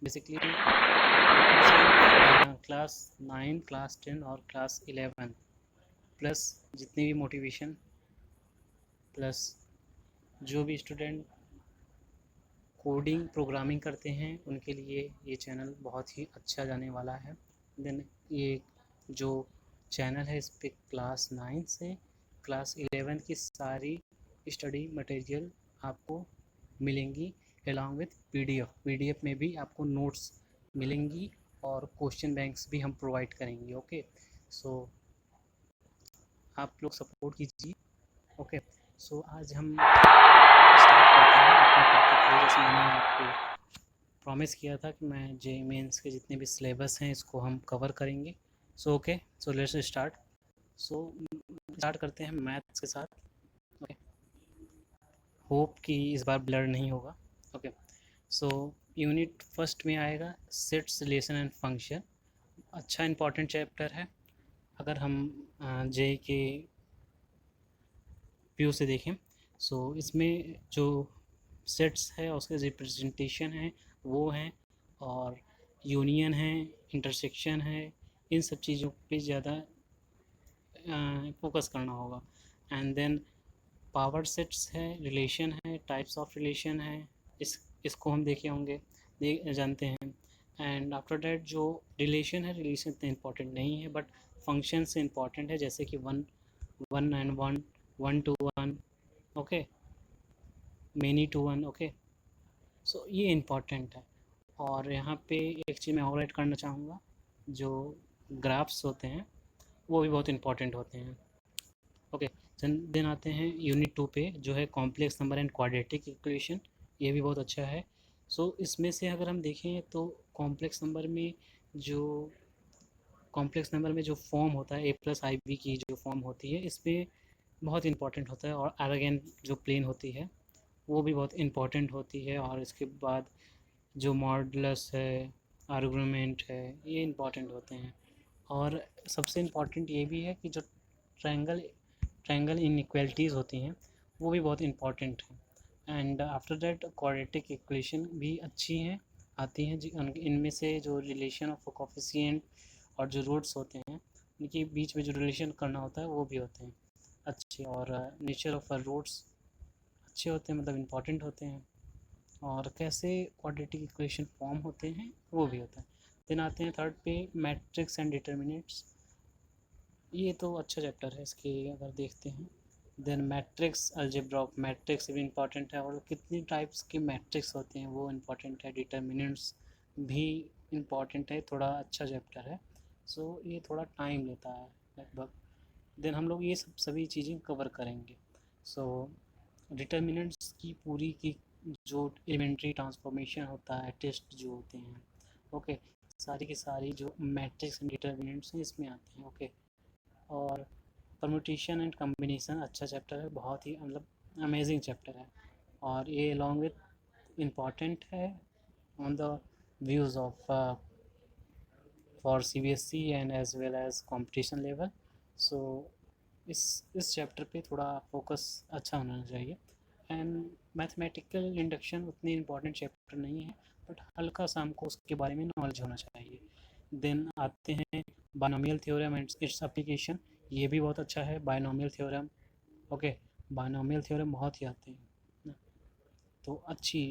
Basically class 9, class 10 और class 11 plus जितनी भी मोटिवेशन प्लस जो भी स्टूडेंट कोडिंग प्रोग्रामिंग करते हैं उनके लिए ये चैनल बहुत ही अच्छा जाने वाला है। देन ये जो चैनल है इस पर क्लास 9 से क्लास 11 की सारी स्टडी मटेरियल आपको मिलेंगी अलॉन्ग विथ पीडीएफ में भी आपको नोट्स मिलेंगी और क्वेश्चन बैंक्स भी हम प्रोवाइड करेंगे। ओके, सो आप लोग सपोर्ट कीजिए। ओके, सो आज हम स्टार्ट करते हैं अपने टॉपिक को। जैसे मैंने आपको प्रॉमिस किया था कि मैं जेईई मेंस के जितने भी सिलेबस हैं इसको हम कवर करेंगे। So okay, so let's start. So start करते हैं मैथ्स के साथ। ओके, होप कि इस बार ब्लर नहीं होगा। ओके, सो यूनिट फर्स्ट में आएगा सेट्स रिलेशन एंड फंक्शन। अच्छा इंपॉर्टेंट चैप्टर है। अगर हम जेईई के व्यू से देखें सो इसमें जो सेट्स है उसके रिप्रेजेंटेशन है वो हैं, और यूनियन है, इंटरसेक्शन है, इन सब चीज़ों पे ज़्यादा फोकस करना होगा। एंड देन पावर सेट्स है, रिलेशन है, टाइप्स ऑफ रिलेशन है, इसको हम देखे होंगे, जानते हैं। एंड आफ्टर डैट जो रिलेशन है, रिलेशन इतना इंपॉर्टेंट नहीं है बट फंक्शन से इंपॉर्टेंट है, जैसे कि one one and one, one to one, okay, many to one. Okay, so ये इम्पॉर्टेंट है। और यहाँ पे एक चीज़ मैं और ऐड करना चाहूँगा, जो ग्राफ्स होते हैं वो भी बहुत इंपॉर्टेंट होते हैं। ओके, देन आते हैं यूनिट 2 पे, जो है complex number and quadratic equation. ये भी बहुत अच्छा है। सो इसमें से अगर हम देखें तो जो कॉम्प्लेक्स नंबर में जो फॉर्म होता है a+ib की जो फॉर्म होती है इसमें बहुत इंपॉर्टेंट होता है, और आर्गेन जो प्लेन होती है वो भी बहुत इंपॉर्टेंट होती है। और इसके बाद जो मॉडुलस है, आर्गुमेंट है, ये इंपॉर्टेंट होते हैं। और सबसे इम्पॉर्टेंट ये भी है कि जो ट्रायंगल ट्रायंगल इनइक्वालिटीज़ होती हैं वो भी बहुत इम्पॉर्टेंट हैं। And after that quadratic equation भी अच्छी हैं, आती हैं इनमें से जो रिलेशन ऑफ कोफिशिएंट और जो रूट्स होते हैं इनके बीच में जो रिलेशन करना होता है वो भी होते हैं अच्छे। और नेचर ऑफ रूट्स अच्छे होते हैं, मतलब इम्पॉर्टेंट होते हैं। और कैसे क्वाड्रेटिक इक्वेशन फॉर्म होते हैं वो भी होता है। देन आते हैं थर्ड पे मैट्रिक्स एंड डिटर्मिनेंट्स। ये तो अच्छा चैप्टर है, इसके अगर देखते हैं। Then matrix algebra of matrix भी इम्पॉर्टेंट है, और कितनी टाइप्स के मैट्रिक्स होते हैं वो इम्पॉर्टेंट है। डिटर्मिनेंट्स भी इम्पॉर्टेंट है, थोड़ा अच्छा चैप्टर है। सो ये थोड़ा टाइम लेता है लगभग। देन हम लोग ये सभी चीज़ें कवर करेंगे। सो डिटर्मिनेंट्स की पूरी की जो एलिमेंट्री ट्रांसफॉर्मेशन होता है, टेस्ट जो होते हैं, ओके, सारी की सारी जो मैट्रिक्स एंड डिटर्मिनेंट्स हैं इसमें आते हैं। ओके, और परम्यूटेशन एंड कम्बिनेशन अच्छा चैप्टर है, बहुत ही मतलब अमेजिंग चैप्टर है। और ये अलॉन्ग विथ इम्पॉर्टेंट है on the views of for CBSE and as well as competition level. So इस चैप्टर पे थोड़ा फोकस अच्छा होना चाहिए। एंड मैथमेटिकल इंडक्शन उतनी इम्पॉर्टेंट चैप्टर नहीं है बट हल्का सा हमको उसके बारे में नॉलेज होना चाहिए। देन आते हैं binomial theorem and its application. ये भी बहुत अच्छा है binomial theorem. Okay, binomial theorem बहुत ही आते हैं, तो अच्छी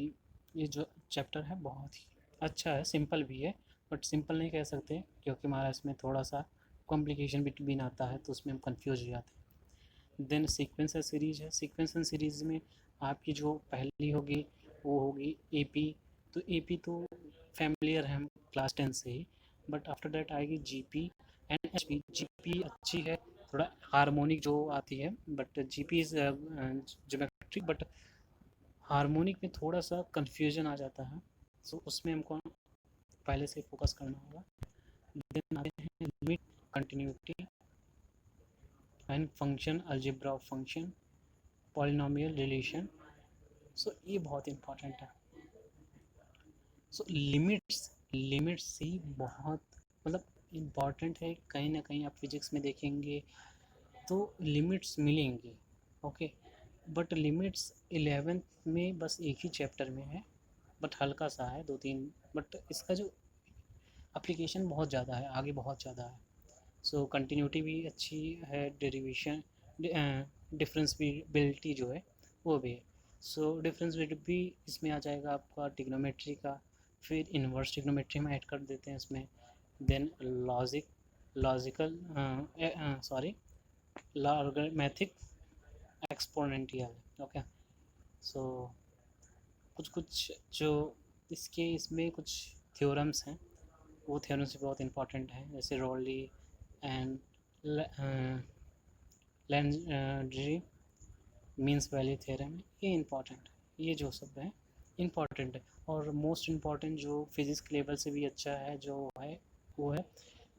ये जो चैप्टर है बहुत ही अच्छा है। सिंपल भी है बट सिंपल नहीं कह सकते क्योंकि हमारा इसमें थोड़ा सा कॉम्प्लिकेशन बिटवीन आता है, तो उसमें हम कंफ्यूज हो जाते हैं। देन सीक्वेंस एंड सीरीज है। सीक्वेंस एंड सीरीज में आपकी जो पहली होगी वो होगी AP। तो AP तो फैमिलियर है हम क्लास 10 से ही, बट आफ्टर दैट आएगी GP एंड HP। GP अच्छी है, थोड़ा हार्मोनिक जो आती है, but GP is geometric, but harmonic में थोड़ा सा कन्फ्यूजन आ जाता है, सो उसमें हमको पहले से फोकस करना होगा। देन आते हैं limit, continuity and function, algebra of function, polynomial relation. So ये बहुत इंपॉर्टेंट है। सो लिमिट्स ही बहुत मतलब इम्पॉर्टेंट है। कहीं ना कहीं आप फिजिक्स में देखेंगे तो लिमिट्स मिलेंगी, ओके, बट लिमिट्स 11th में बस एक ही चैप्टर में है, बट हल्का सा है, 2-3 बट इसका जो एप्लीकेशन बहुत ज़्यादा है, आगे बहुत ज़्यादा है। सो कंटिन्यूटी भी अच्छी है, डेरिवेशन डिफरेंसबिलिटी जो है वो भी है। सो डिफरेंसबिलिटी भी इसमें आ जाएगा आपका ट्रिग्नोमेट्री का, फिर इन्वर्स ट्रिग्नोमेट्री में ऐड कर देते हैं इसमें। Then logical sorry logarithmic exponential. Okay, so कुछ कुछ जो इसके इसमें कुछ थ्योरम्स हैं, वो थ्योरम्स भी बहुत इंपॉर्टेंट हैं, जैसे रोली एंड लेंड्री मीन्स वैल्यू थ्योरम है, ये इंपॉर्टेंट है, ये जो सब है इंपॉर्टेंट है। और मोस्ट इम्पॉर्टेंट जो फिजिक्स के लेवल से भी अच्छा है जो है वो है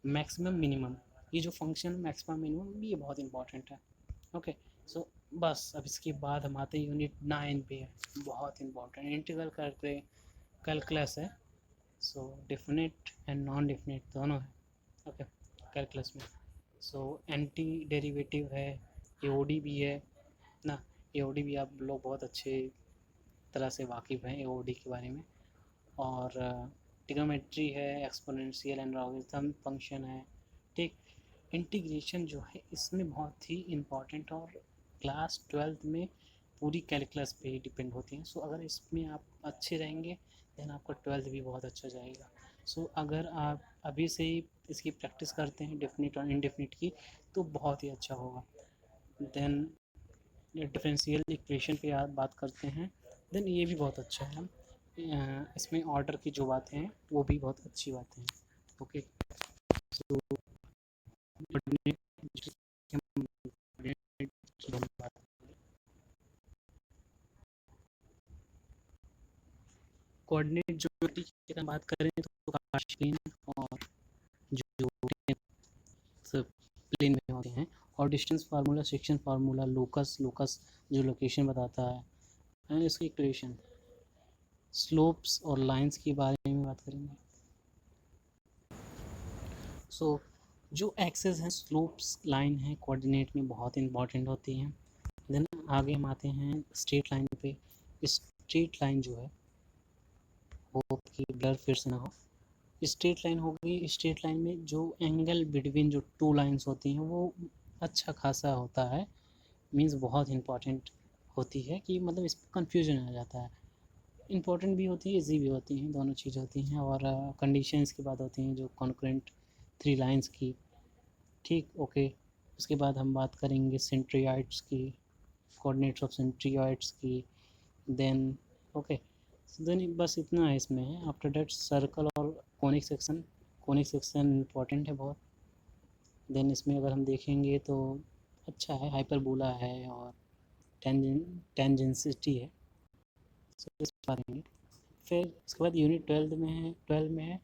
मैक्सिमम मिनिमम। ये जो फंक्शन मैक्सिमम मिनिमम ये बहुत इंपॉर्टेंट है। ओके, सो बस अब इसके बाद हम आते हैं यूनिट 9 पे, बहुत इंपॉर्टेंट इंटीग्रल कैलकुलस है। सो डेफिनेट एंड नॉन डेफिनेट दोनों है, ओके, कैलकुलस में। सो एंटी डेरिवेटिव है, एओडी भी है ना। एओडी भी आप लोग बहुत अच्छे तरह से वाकिफ़ हैं एओडी के बारे में। और ट्रिग्नोमेट्री है, एक्सपोनेंशियल एंड लॉगरिथम फंक्शन है, ठीक। इंटीग्रेशन जो है इसमें बहुत ही इम्पॉर्टेंट, और क्लास 12th में पूरी कैलकुलस पे ही डिपेंड होती हैं। सो अगर इसमें आप अच्छे रहेंगे देन आपका 12th भी बहुत अच्छा जाएगा। सो अगर आप अभी से ही इसकी प्रैक्टिस करते हैं डेफिनेट और इनडेफिनेट की, तो बहुत ही अच्छा होगा। देन डिफरेंशियल इक्वेशन पे आप बात करते हैं, देन ये भी बहुत अच्छा है। इसमें ऑर्डर की जो बातें हैं वो भी बहुत अच्छी बातें हैं। ओके, सो कोऑर्डिनेट ज्योमेट्री की अगर बात करें तो प्लेन और जो सब प्लेन में होते हैं। और distance formula, section formula, locus locus जो लोकेशन बताता है, एंड इसकी इक्वेशन, स्लोप्स और लाइंस के बारे में बात करेंगे। सो जो एक्सेस हैं, स्लोप्स लाइन है, कोऑर्डिनेट में बहुत इंपॉर्टेंट होती हैं। देन आगे हम आते हैं स्ट्रेट लाइन पे। स्ट्रेट लाइन जो है, होप कि ब्लर फिर से ना हो, स्ट्रेट लाइन हो गई। स्ट्रेट लाइन में जो एंगल बिटवीन जो टू लाइंस होती हैं वो अच्छा खासा होता है, मींस बहुत इंपॉर्टेंट होती है, कि मतलब इस पर कन्फ्यूजन आ जाता है। इंपॉर्टेंट भी होती है, ईजी भी होती हैं, दोनों चीज़ होती हैं। और कंडीशंस की बात होती हैं जो कॉन्करेंट थ्री लाइंस की, ठीक, ओके। उसके बाद हम बात करेंगे सेंट्रियड्स की, कोऑर्डिनेट्स ऑफ सेंट्रियड्स की। देन ओके, देन बस इतना है इसमें है। आफ्टर डेट सर्कल और conic section, conic section important है बहुत। देन इसमें अगर हम देखेंगे तो अच्छा है, हाइपरबोला है और टेंजेंसिटी है, इस बारे में। फिर उसके बाद यूनिट 12 में है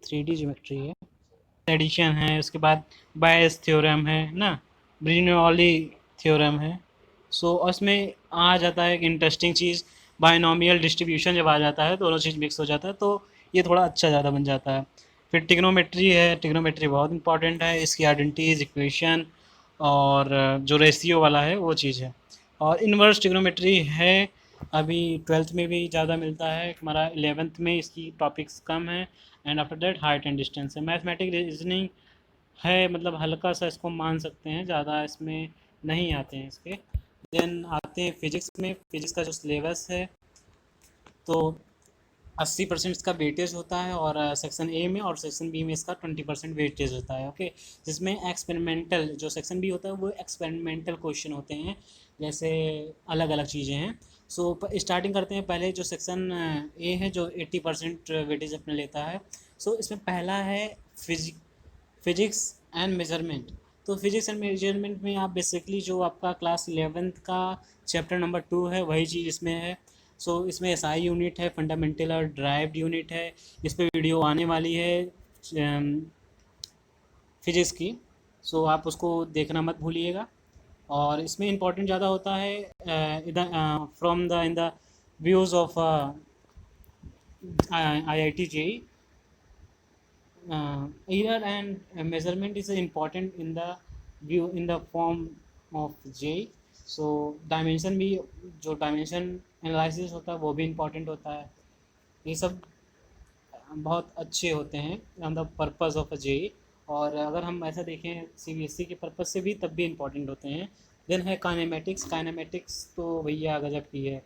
3D ज्योमेट्री है, एडिशन है, उसके बाद बायस थ्योरम है ना, ब्रिनौली थ्योरम है। सो उसमें आ जाता है एक इंटरेस्टिंग चीज़, बायनॉमियल डिस्ट्रीब्यूशन जब आ जाता है दोनों चीज़ मिक्स हो जाता है तो ये थोड़ा अच्छा ज़्यादा बन जाता है। फिर ट्रिग्नोमेट्री है, ट्रिग्नोमेट्री बहुत इंपॉर्टेंट है, इसकी आइडेंटिटीज, इक्वेशन और जो रेशियो वाला है वो चीज़ है। और इनवर्स ट्रिग्नोमेट्री है, अभी 12th में भी ज़्यादा मिलता है, हमारा 11th में इसकी टॉपिक्स कम है। And after that height and distance है, मैथमेटिक रीजनिंग है, मतलब हल्का सा इसको मान सकते हैं, ज़्यादा इसमें नहीं आते हैं इसके। देन आते हैं फिजिक्स में। फिजिक्स का जो सिलेबस है तो 80% इसका वेटेज होता है, और सेक्शन ए में और सेक्शन बी में इसका 20% वेटेज होता है, ओके। जिसमें एक्सपेरिमेंटल जो सेक्शन बी होता है वो एक्सपेरिमेंटल क्वेश्चन होते हैं, जैसे अलग अलग चीज़ें हैं। सो स्टार्टिंग करते हैं पहले, जो सेक्शन ए है जो 80% वेटेज अपने लेता है। सो इसमें पहला है फिजिक्स एंड मेजरमेंट। तो फिजिक्स एंड मेजरमेंट में आप बेसिकली जो आपका क्लास 11th का चैप्टर नंबर 2 है वही चीज़ इसमें है। सो इसमें एसआई यूनिट है, फंडामेंटल और ड्राइव्ड यूनिट है, इस पर वीडियो आने वाली है फिजिक्स की। सो आप उसको देखना मत भूलिएगा। और इसमें इंपॉर्टेंट ज़्यादा होता है इधर from the in the views of IIT JEE। Error and measurement is important in the view in the form of J। So dimension भी, जो डायमेंशन एनालिसिस होता है वो भी इम्पोर्टेंट होता है। ये सब बहुत अच्छे होते हैं on the purpose of a JEE. और अगर हम ऐसा देखें सीबीएसई के पर्पज़ से भी तब भी इम्पोर्टेंट होते हैं। देन है काइनेमेटिक्स। काइनेमेटिक्स तो भैया गजब की है,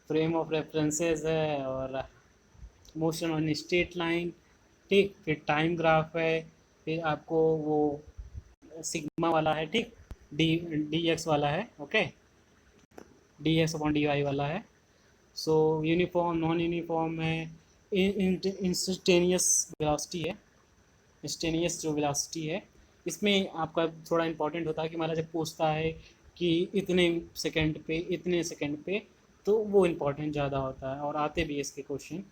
फ्रेम ऑफ रेफरेंसेस है और मोशन ऑन स्ट्रेट लाइन, ठीक। फिर टाइम ग्राफ है, फिर आपको वो सिग्मा वाला है, ठीक। डी डी एक्स वाला है, okay, D X upon D Y वाला है। सो यूनिफॉर्म नॉन यूनिफॉर्म है, इंस्टेंटेनियस वेलोसिटी है, इंस्टेंटेनियस जो वेलोसिटी है इसमें आपका थोड़ा इंपॉर्टेंट होता है कि मान लीजिए जब पूछता है कि इतने सेकंड पे, इतने सेकंड पे, तो वो इम्पोर्टेंट ज़्यादा होता है और आते भी इसके क्वेश्चन।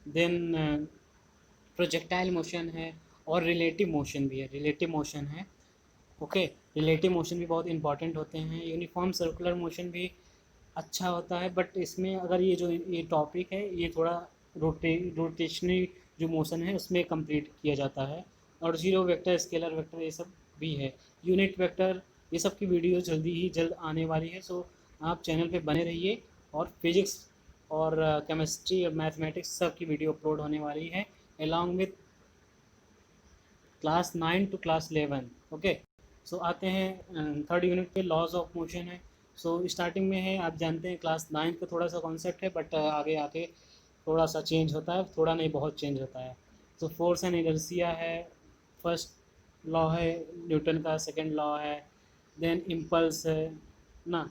देन प्रोजेक्टाइल मोशन है और रिलेटिव मोशन भी है, रिलेटिव मोशन है, ओके। रिलेटिव मोशन भी बहुत इंपॉर्टेंट होते हैं। यूनिफॉर्म सर्कुलर मोशन भी अच्छा होता है, बट इसमें अगर ये टॉपिक है ये थोड़ा रोटेशनरी जो मोशन है उसमें कंप्लीट किया जाता है। और जीरो वेक्टर, स्केलर वेक्टर, ये सब भी है। यूनिट वेक्टर, ये सब की वीडियो जल्द आने वाली है। सो आप चैनल पे बने रहिए। और फिजिक्स और केमिस्ट्री और मैथमेटिक्स सब की वीडियो अपलोड होने वाली है along with class 9 to class 11, okay. So आते हैं थर्ड यूनिट पे, लॉज ऑफ मोशन है। सो स्टार्टिंग में है, आप जानते हैं क्लास 9 का थोड़ा सा कॉन्सेप्ट है, बट आगे आके थोड़ा सा चेंज होता है, थोड़ा नहीं बहुत चेंज होता है। तो फोर्स एंड इनर्शिया है, फर्स्ट लॉ है न्यूटन का, सेकंड लॉ है। देन इम्पल्स है ना।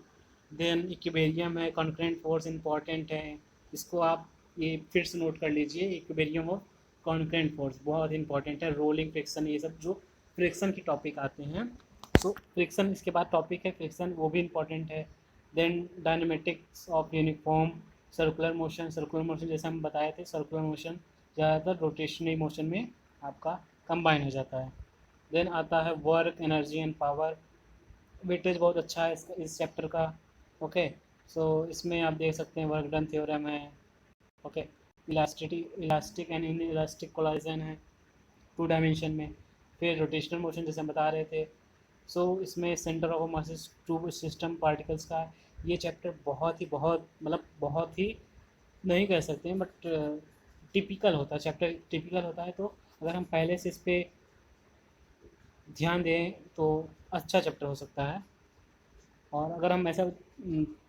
देन इक्विलिब्रियम है, कॉन्करेंट फोर्स इंपॉर्टेंट है, इसको आप ये फिर से नोट कर लीजिए। इक्विलिब्रियम ऑफ कॉन्करेंट फोर्स बहुत इंपॉर्टेंट है। रोलिंग, फ्रिक्शन, ये सब जो फ्रिक्शन की टॉपिक आते हैं, तो फ्रिक्शन इसके बाद टॉपिक है फ्रिक्शन, वो भी इम्पॉर्टेंट है। Then dynamics of uniform circular motion. Circular motion जैसे हम बताए थे, सर्कुलर मोशन ज़्यादातर रोटेशनरी मोशन में आपका कंबाइन हो जाता है। देन आता है work, energy and power. Weightage बहुत अच्छा है इस चैप्टर का, ओके। सो इसमें आप देख सकते हैं वर्क डन थ्योरम है, okay. Elastic and in elastic collision है 2 डायमेंशन में। फिर रोटेशनल मोशन जैसे हम बता रहे थे। सो इसमें centre of masses to system particles का ये चैप्टर बहुत मतलब बहुत ही नहीं कह सकते हैं, बट टिपिकल होता है चैप्टर, टिपिकल होता है। तो अगर हम पहले से इस पर ध्यान दें तो अच्छा चैप्टर हो सकता है। और अगर हम ऐसा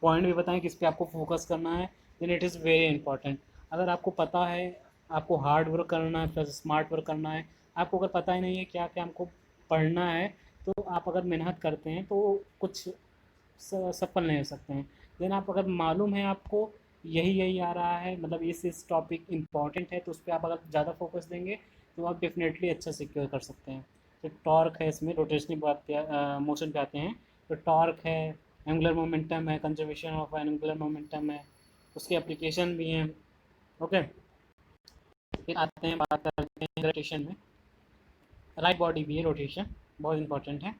पॉइंट भी बताएं कि इस पर आपको फोकस करना है, then it is very important. अगर आपको पता है आपको हार्ड वर्क करना है प्लस स्मार्ट वर्क करना है, आपको अगर पता ही नहीं है क्या क्या हमको पढ़ना है, तो आप अगर मेहनत करते हैं तो कुछ सफल नहीं हो सकते हैं। देन आप अगर मालूम है आपको यही आ रहा है, मतलब इस टॉपिक इम्पॉर्टेंट है, तो उस पर आप अगर ज़्यादा फोकस देंगे तो आप डेफिनेटली अच्छा सिक्योर कर सकते हैं। तो टॉर्क है, इसमें रोटेशनल बात पे मोशन पे आते हैं। तो टॉर्क है, एंगुलर मोमेंटम है, कंजर्वेशन ऑफ एंगुलर मोमेंटम है, उसके एप्लीकेशन भी हैं, ओके। फिर आते हैं, बात करते हैं ग्रेविटेशन में। राइट बॉडी भी है, रोटेशन बहुत इंपॉर्टेंट है।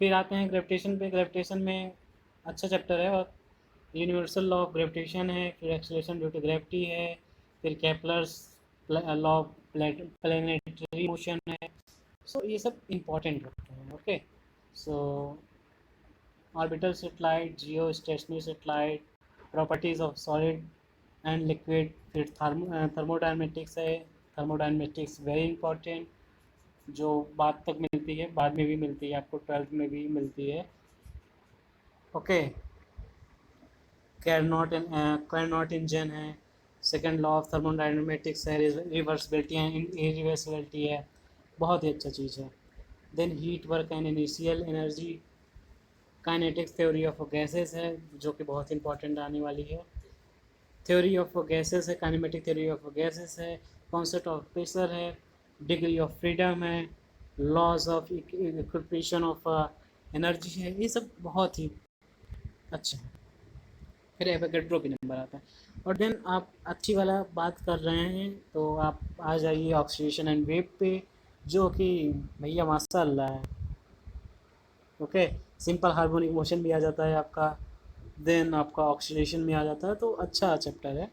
फिर आते हैं ग्रेविटेशन पे। ग्रेविटेशन में अच्छा चैप्टर है, और यूनिवर्सल लॉ ऑफ ग्रेविटेशन है, फिर एक्सेलरेशन ड्यू टू ग्रेविटी है, फिर Kepler's law of planetary motion है। सो ये सब इम्पॉर्टेंट होते हैं, okay. So orbital satellite, Jio stationery satellite, properties of solid and liquid, फिर थर्मोडायनेमिक्स है। थर्मोडायनेमिक्स वेरी इंपॉर्टेंट, जो बाद तक मिलती है, बाद में भी मिलती है, आपको 12th में भी मिलती है, ओके। कैरनॉट इंजन है, सेकंड लॉ ऑफ थर्मोडायनेमिक्स है, रिवर्सिबिलिटी है, इरिवर्सिबिलिटी है, बहुत ही अच्छा चीज़ है। Then heat work and initial energy, kinetics theory of gases है, जो कि बहुत इंपॉर्टेंट आने वाली है। थ्योरी ऑफ गैसेस है, काइनेमेटिक थ्योरी ऑफ गैसेस है, कॉन्सेप्ट ऑफ प्रेशर है, डिग्री ऑफ फ्रीडम है, laws of equilibrium of energy है, ये सब बहुत ही अच्छा है। फिर एवोगैड्रो भी नंबर आता है। और देन आप अच्छी वाला बात कर रहे हैं तो आप आ जाइए ऑक्सीडेशन एंड वेव पे, जो कि भैया माशाल्लाह है, ओके। सिंपल हार्मोनिक मोशन भी आ जाता है आपका, देन आपका ऑक्सीडेशन भी आ जाता है, तो अच्छा चैप्टर है।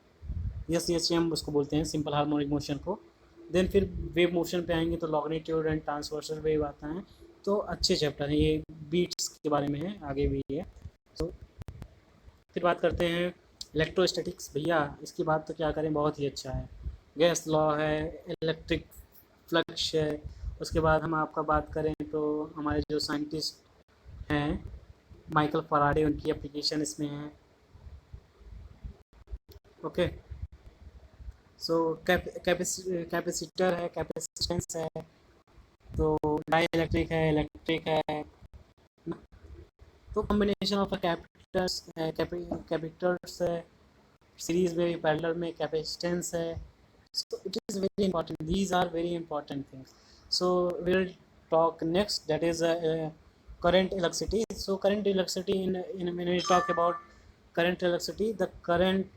यस यस, हम उसको बोलते हैं सिंपल हार्मोनिक मोशन को। देन फिर वेव मोशन पे आएंगे तो लॉग्निट्यूड एंड ट्रांसवर्सल वेव आता है, तो अच्छे चैप्टर हैं ये, बीट्स के बारे में है, आगे भी है। तो फिर बात करते हैं इलेक्ट्रोस्टैटिक्स। भैया इसकी बात तो क्या करें, बहुत ही अच्छा है। गैस लॉ है, इलेक्ट्रिक फ्लक्स है। उसके बाद हम आपका बात करें तो हमारे जो साइंटिस्ट हैं माइकल फराडे, उनकी एप्लीकेशन इसमें है। ओके, सो कैपेसिटर है, कैपेसिटेंस है, तो डाई इलेक्ट्रिक है, इलेक्ट्रिक है। तो कॉम्बिनेशन ऑफ कैपेसिटर्स कैपेसिटर्स है, सीरीज में पैरेलल में कैपेसिटेंस है। So it is very important. These are very important things. So we'll talk next. That is current electricity. So current electricity in when we talk about current electricity, the current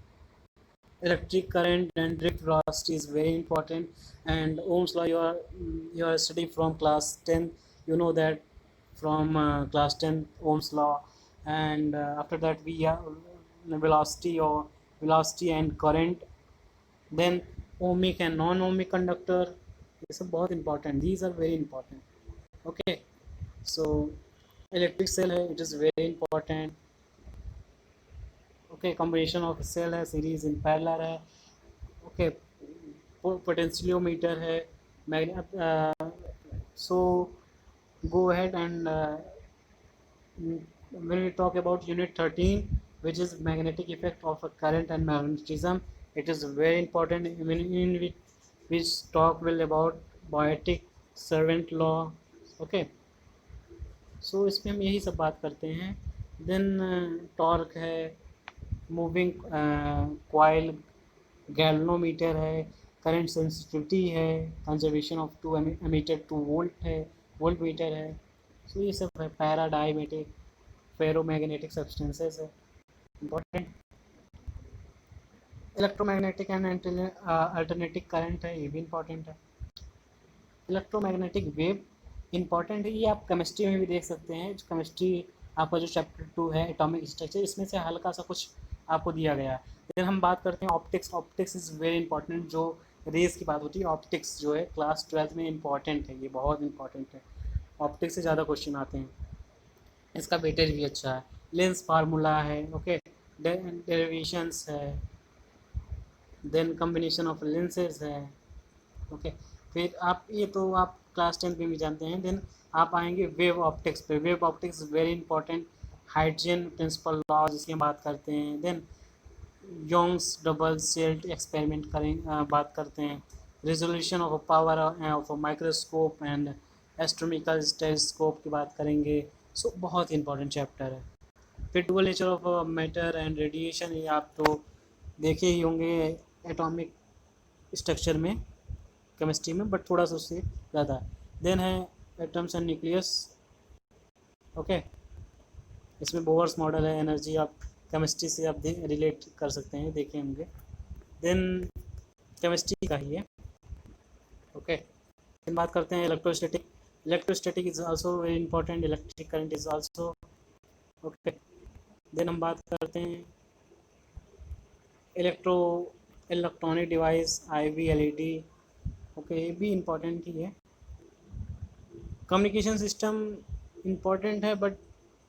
electric current and drift velocity is very important. And Ohm's law you are studying from class 10. You know that from class 10 Ohm's law. And after that we have velocity and current, then ohmic and non-ohmic conductor. ये सब बहुत important, these are very important. Okay, so electric cell है, it is very important. Okay, combination of cell है, series in parallel है. Okay, potentiometer है, so go ahead and when we talk about unit 13, which is magnetic effect of a current and magnetism, it is very important. In which talk will about biotic servant law. Okay, so इसमें हम यही सब बात करते हैं. Then torque है, moving coil, galvanometer है, current sensitivity है, कंजर्वेशन ऑफ 2 एमीटर 2 वोल्ट है, वोल्ट मीटर है. सो ये सब है. पैराडाइमेटिक फेरोमैग्नेटिक सब्सटेंसेस है, इम्पोर्टेंट. इलेक्ट्रोमैग्नेटिक एंड अल्टरनेटिक करंट है, ये भी इम्पोर्टेंट है. इलेक्ट्रोमैग्नेटिक वेव इम्पॉर्टेंट है, ये आप केमिस्ट्री में भी देख सकते हैं. केमिस्ट्री आपका जो चैप्टर 2 है एटॉमिक स्ट्रक्चर, इसमें से हल्का सा कुछ आपको दिया गया है. फिर हम बात करते हैं optics. Optics is very important. जो रेस की बात होती है, ऑप्टिक्स जो है क्लास 12 में इंपॉर्टेंट है, ये बहुत इंपॉर्टेंट है. ऑप्टिक्स से ज़्यादा क्वेश्चन आते हैं. इसका वेटेज भी अच्छा है. लेंस फार्मूला है. ओके, डेरिवेशंस है, देन कम्बिनेशन ऑफ लेंसेज है. ओके, फिर आप ये तो आप क्लास 10 में भी जानते हैं. देन आप आएंगे वेव ऑप्टिक्स पे. Wave optics very important. Hydrogen principle law जिसकी हम बात करते हैं. Then Young's double slit experiment बात करते हैं. Resolution of power of microscope and astronomical telescope की बात करेंगे. सो बहुत इंपॉर्टेंट चैप्टर है. फिर dual nature of matter and radiation, ये आप तो देखे ही होंगे एटॉमिक स्ट्रक्चर में, केमिस्ट्री में, बट थोड़ा सा उससे ज़्यादा. देन है एटम्स एंड न्यूक्लियस. ओके, इसमें बोवर्स मॉडल है. एनर्जी आप केमिस्ट्री से आप रिलेट कर सकते हैं, देखे होंगे. देन केमिस्ट्री का ही है. ओके, फिर बात करते हैं electrostatic. Electrostatic is also very important. Electric current is also. Okay, then हम बात करते हैं electronic device, IV, LED. Okay, ये भी इम्पोर्टेंट ही है. कम्युनिकेशन सिस्टम इम्पोर्टेंट है, बट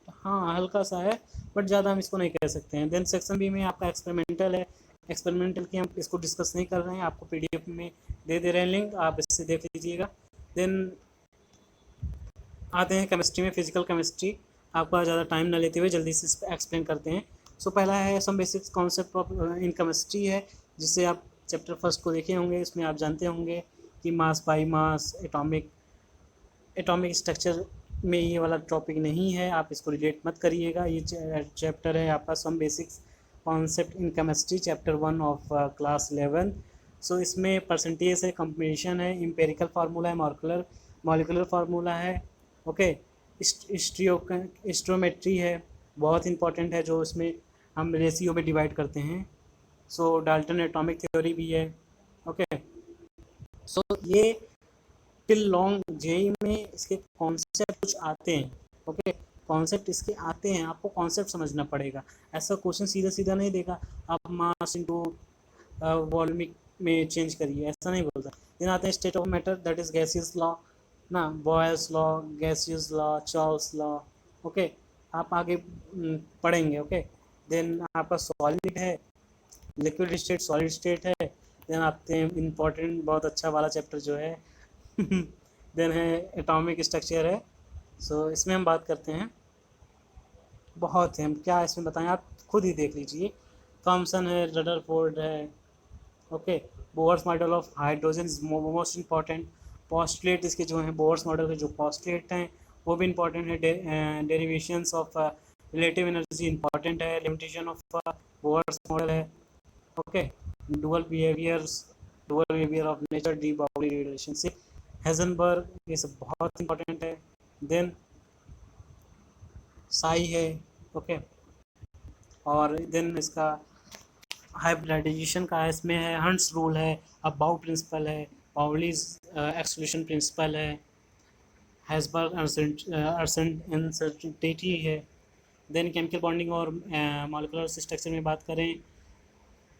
हाँ हल्का सा है, बट ज़्यादा हम इसको नहीं कह सकते हैं. देन सेक्शन बी में आपका एक्सपेरिमेंटल है. एक्सपेरिमेंटल की हम इसको डिस्कस नहीं कर रहे हैं, आपको PDF में दे रहे हैं लिंक, आप इससे देख लीजिएगा. देन आते हैं केमिस्ट्री में. फिजिकल केमिस्ट्री आपका ज़्यादा टाइम ना लेते हुए जल्दी से एक्सप्लेन करते हैं. सो पहला है some basics concept of in chemistry है, जिससे आप चैप्टर फर्स्ट को देखे होंगे. इसमें आप जानते होंगे कि mass by mass, atomic structure में ये वाला टॉपिक नहीं है, आप इसको रिलेट मत करिएगा. ये चैप्टर है आपका some basics concept in chemistry, chapter 1 of class 11. So इसमें परसेंटेज है, कंपटीशन है, इम्पेरिकल फार्मूला है, मॉलिकुलर फार्मूला है. ओके, हिस्ट्रोमेट्री है, बहुत इंपॉर्टेंट है, जो इसमें हम रेशियो में डिवाइड करते हैं. सो डाल्टन एटॉमिक थ्योरी भी है. ओके, सो ये टिल लॉन्ग जेई में इसके कॉन्सेप्ट कुछ आते हैं. ओके, कॉन्सेप्ट इसके आते हैं, आपको कॉन्सेप्ट समझना पड़ेगा. ऐसा क्वेश्चन सीधा सीधा नहीं देगा आप मास इनटू वॉल्यूम में चेंज करिए, ऐसा नहीं बोलता. देन आते हैं state of matter, that is gaseous law ना, Boyle's law, gaseous law, Charles law. Okay, आप आगे पढ़ेंगे. ओके, देन आपका सॉलिड है, लिक्विड स्टेट, सॉलिड स्टेट है, देन आते हैं इम्पोर्टेंट बहुत अच्छा वाला चैप्टर जो है देन है एटॉमिक स्ट्रक्चर है। सो इसमें हम बात करते हैं, बहुत है, हम क्या इसमें बताएं, आप खुद ही देख लीजिए। थॉमसन है, रदरफोर्ड है, okay. Bohr's model of hydrogen is most important. Postulate इसके जो हैं, बोर्स मॉडल के जो पॉस्टुलेट हैं वो भी इंपॉर्टेंट है। Derivations of relative energy important है। लिमिटेशन ऑफ बोर्स मॉडल है, okay. Dual behaviour of nature, D boundary relationship, Heisenberg, ये सब बहुत इंपॉर्टेंट है। देन साई है, ओके। और देन इसका हाइब्रिडाइजेशन का इसमें है, हंट्स रूल है, अबाउ प्रिंसिपल है, पाउलीज एक्सक्लूशन प्रिंसिपल है, हैसबर्ग अनसर्टेनिटी है। देन केमिकल बॉन्डिंग और मॉलिक्यूलर स्ट्रक्चर में बात करें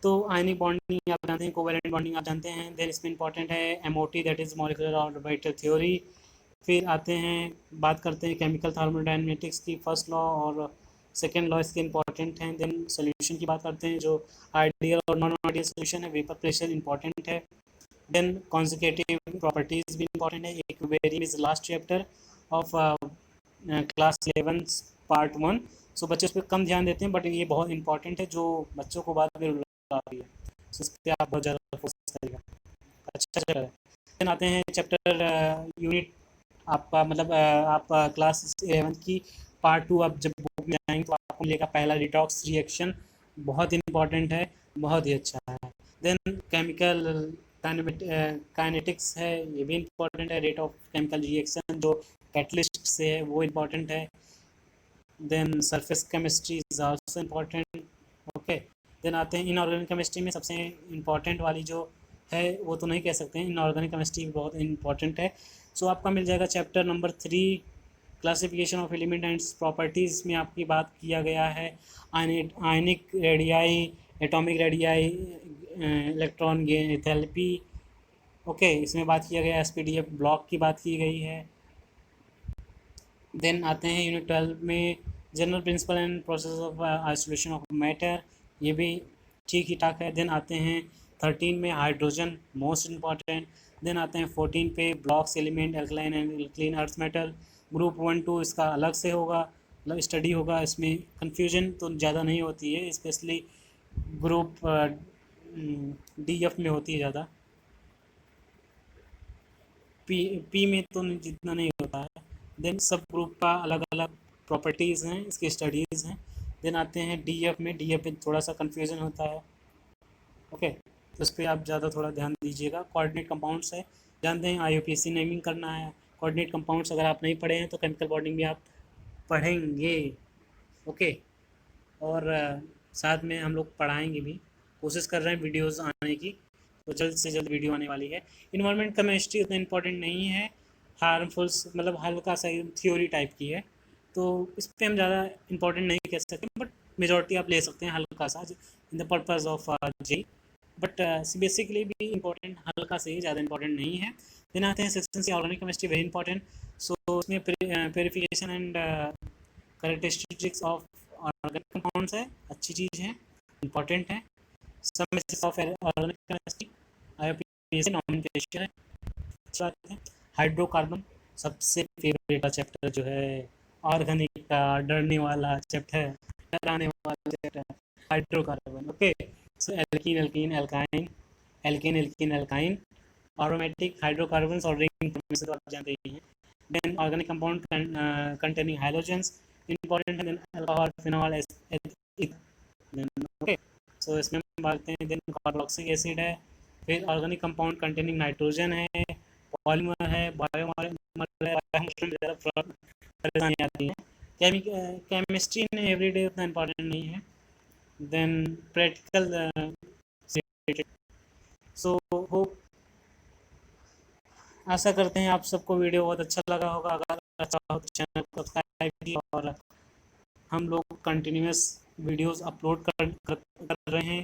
तो आयनिक बॉन्डिंग आप जानते हैं, कोवैलेंट बॉन्डिंग आप जानते हैं। देन इसमें इंपॉर्टेंट है MOT, that is molecular orbital theory. फिर आते हैं, बात करते हैं केमिकल थर्मोडायनेमिक्स की फर्स्ट लॉ और सेकेंड लॉ इसके इंपॉर्टेंट हैं। देन सोल्यूशन की बात करते हैं, जो आइडियल और नॉन आइडियल सोल्यूशन है। वेपर प्रेशर इंपॉर्टेंट है। देन कॉन्जिक्यूटिव प्रॉपर्टीज भी इंपॉर्टेंट है। एक very is last chapter of class 11 part 1। सो बच्चे उस पर कम ध्यान देते हैं, बट ये बहुत इंपॉर्टेंट है, जो बच्चों को बाद में आ रही है। सो इस पर आप बहुत ज़्यादा फोकस करिएगा, अच्छा चल रहा है। देन आते हैं चैप्टर यूनिट आपका, मतलब आप क्लास 11 की पार्ट 2 आप जब बुक में जाएंगे तो आपको मिलेगा पहला रिडॉक्स रिएक्शन, बहुत इंपॉर्टेंट है, बहुत ही अच्छा है। देन केमिकल काइनेटिक्स है, ये भी इंपॉर्टेंट है। रेट ऑफ केमिकल रिएक्शन जो कैटलिस्ट से है वो इंपॉर्टेंट है। Then surface chemistry is also important, okay. Then आते हैं इनऑर्गेनिक केमिस्ट्री में सबसे इम्पॉर्टेंट वाली जो है वो तो नहीं कह सकते हैं, इनऑर्गेनिक केमिस्ट्री बहुत इंपॉर्टेंट है। सो आपका मिल जाएगा chapter number 3 classification of element and properties में आपकी बात किया गया है ionic radii, atomic radii, electron enthalpy, okay. इसमें बात किया गया एसपीडीएफ ब्लॉक की बात की गई है। देन आते हैं यूनिट 12 में general principle and process of isolation of matter, ये भी ठीक ही ठाक है। देन आते हैं 13 में हाइड्रोजन, मोस्ट इम्पॉर्टेंट। देन आते हैं 14 पे blocks element alkaline and alkaline earth metal. Group 1-2 इसका अलग से होगा, मतलब स्टडी होगा, इसमें कन्फ्यूजन तो ज़्यादा नहीं होती है, स्पेशली ग्रुप डी एफ में होती है ज़्यादा, पी में तो जितना नहीं होता है। देन सब ग्रुप का अलग अलग प्रॉपर्टीज़ हैं, इसकी स्टडीज़ हैं। देन आते हैं डीएफ में, डीएफ में थोड़ा सा कन्फ्यूज़न होता है, ओके। तो उस पर आप ज़्यादा थोड़ा ध्यान दीजिएगा। कोऑर्डिनेट कंपाउंड्स है, जानते हैं आईयूपीएसी नेमिंग करना है। कोऑर्डिनेट कंपाउंड्स अगर आप नहीं पढ़े हैं तो केमिकल बॉन्डिंग भी आप पढ़ेंगे, ओके। और साथ में हम लोग पढ़ाएंगे भी, कोशिश कर रहे हैं वीडियोज़ आने की, तो जल्द से जल्द वीडियो आने वाली है। इन्वायरमेंट केमिस्ट्री उतना इंपॉर्टेंट नहीं है, हार्मफुल्स मतलब हल्का सा थ्योरी टाइप की है, तो इस पर हम ज़्यादा इंपॉर्टेंट नहीं कह सकते, बट मेजॉरिटी आप ले सकते हैं हल्का सा इन द पर्पज़ ऑफ जी। बट बेसिकली भी इंपॉर्टेंट हल्का से ही, ज़्यादा इंपॉर्टेंट नहीं है। देन आते हैं section C organic chemistry, very important. So उसमें purification and characteristics of organic compounds है, अच्छी चीज़ है, इंपॉर्टेंट है। सब of organic chemistry, IUPAC nomenclature है। हाइड्रोकार्बन सबसे फेवरेट चैप्टर जो है ऑर्गेनिक का, डरने वाला चैप्टर, डराने वाला chapter, hydrocarbon, okay. So alkene alkene alkyne, alkane alkene alkyne, aromatic hydrocarbons और रिंग तो आप जानते ही हैं। Then organic compound containing hydrogens important है। Then alcohol, phenol, okay. So इसमें हम बात करते हैं। देन कार्बोक्सिलिक एसिड है। फिर ऑर्गेनिक कंपाउंड कंटेनिंग नाइट्रोजन है, पॉलीमर है, बायोमर है, परेशानी आती है। केमिस्ट्री में एवरीडे उतना इंपॉर्टेंट नहीं है। देन प्रैक्टिकल, सो होप, आशा करते हैं आप सबको वीडियो बहुत अच्छा लगा होगा। अगर अच्छा हो तो चैनल को सब्सक्राइब कीजिए। और हम लोग कंटिन्यूस वीडियोस अपलोड कर रहे हैं।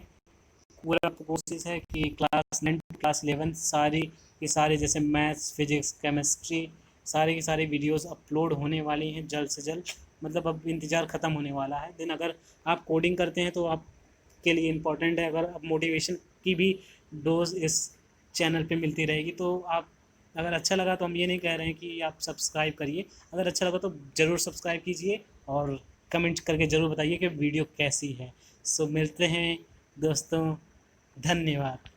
पूरा कोशिश है कि क्लास 9 क्लास 11 सारी की सारी, जैसे मैथ्स, फिजिक्स, केमिस्ट्री, सारी की सारी वीडियोस अपलोड होने वाली हैं जल्द से जल्द, मतलब अब इंतज़ार ख़त्म होने वाला है। देन अगर आप कोडिंग करते हैं तो आपके लिए इम्पोर्टेंट है। अगर आप मोटिवेशन की भी डोज़ इस चैनल पे मिलती रहेगी। तो आप, अगर अच्छा लगा तो हम ये नहीं कह रहे हैं कि आप सब्सक्राइब करिए, अगर अच्छा लगा तो ज़रूर सब्सक्राइब कीजिए और कमेंट करके ज़रूर बताइए कि वीडियो कैसी है। सो मिलते हैं दोस्तों, धन्यवाद।